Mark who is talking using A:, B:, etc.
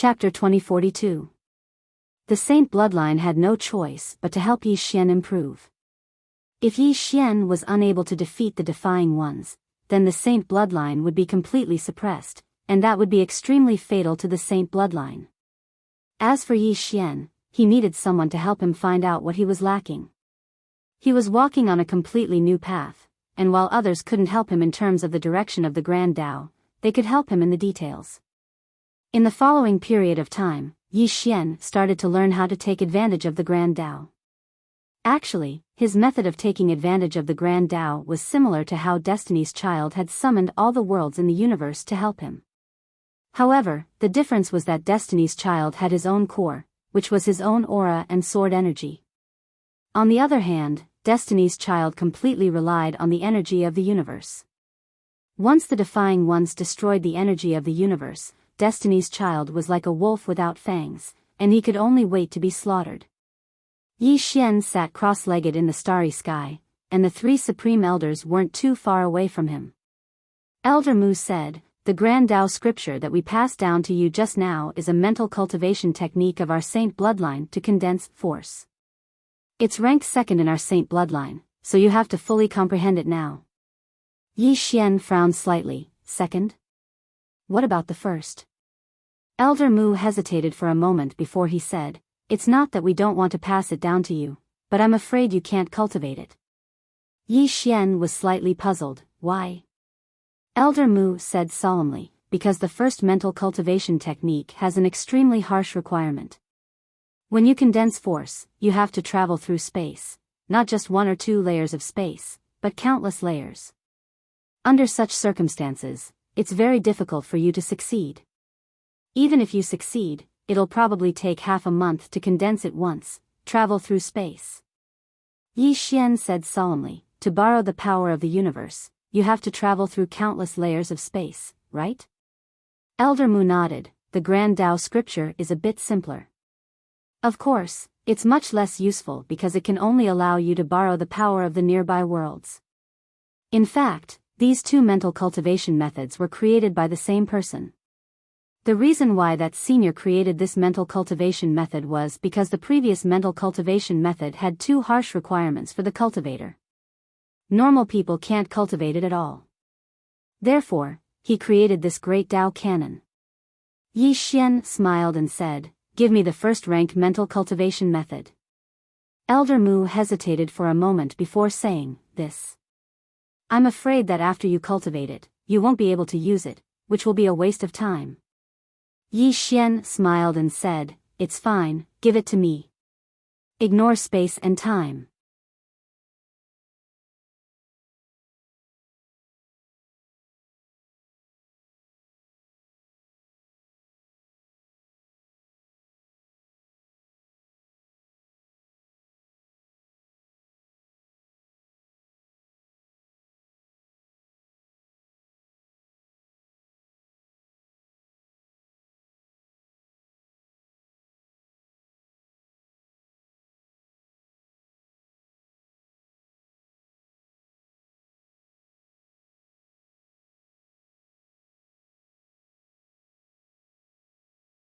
A: Chapter 2042. The Saint bloodline had no choice but to help Yi Xian improve. If Yi Xian was unable to defeat the Defying Ones, then the Saint bloodline would be completely suppressed, and that would be extremely fatal to the Saint bloodline. As for Yi Xian, he needed someone to help him find out what he was lacking. He was walking on a completely new path, and while others couldn't help him in terms of the direction of the Grand Tao, they could help him in the details. In the following period of time, Yi Xian started to learn how to take advantage of the Grand Tao. Actually, his method of taking advantage of the Grand Tao was similar to how Destiny's Child had summoned all the worlds in the universe to help him. However, the difference was that Destiny's Child had his own core, which was his own aura and sword energy. On the other hand, Destiny's Child completely relied on the energy of the universe. Once the Defying Ones destroyed the energy of the universe, Destiny's Child was like a wolf without fangs, and he could only wait to be slaughtered. Yi Xian sat cross-legged in the starry sky, and the three Supreme Elders weren't too far away from him. Elder Mu said, "The Grand Tao scripture that we passed down to you just now is a mental cultivation technique of our Saint bloodline to condense force. It's ranked second in our Saint bloodline, so you have to fully comprehend it now." Yi Xian frowned slightly. Second? What about the first? Elder Mu hesitated for a moment before he said, "It's not that we don't want to pass it down to you, but I'm afraid you can't cultivate it." Yi Xian was slightly puzzled. Why? Elder Mu said solemnly, "Because the first mental cultivation technique has an extremely harsh requirement. When you condense force, you have to travel through space, not just one or two layers of space, but countless layers. Under such circumstances, it's very difficult for you to succeed. Even if you succeed, it'll probably take half a month to condense it once, travel through space." Yi Xian said solemnly, "To borrow the power of the universe, you have to travel through countless layers of space, right?" Elder Mu nodded. "The Grand Tao scripture is a bit simpler. Of course, it's much less useful because it can only allow you to borrow the power of the nearby worlds. In fact, these two mental cultivation methods were created by the same person. The reason why that senior created this mental cultivation method was because the previous mental cultivation method had too harsh requirements for the cultivator. Normal people can't cultivate it at all. Therefore, he created this great Tao canon." Yi Xian smiled and said, "Give me the first-rank mental cultivation method." Elder Mu hesitated for a moment before saying, "This. I'm afraid that after you cultivate it, you won't be able to use it, which will be a waste of time." Yi Xian smiled and said, "It's fine, give it to me. Ignore space and time."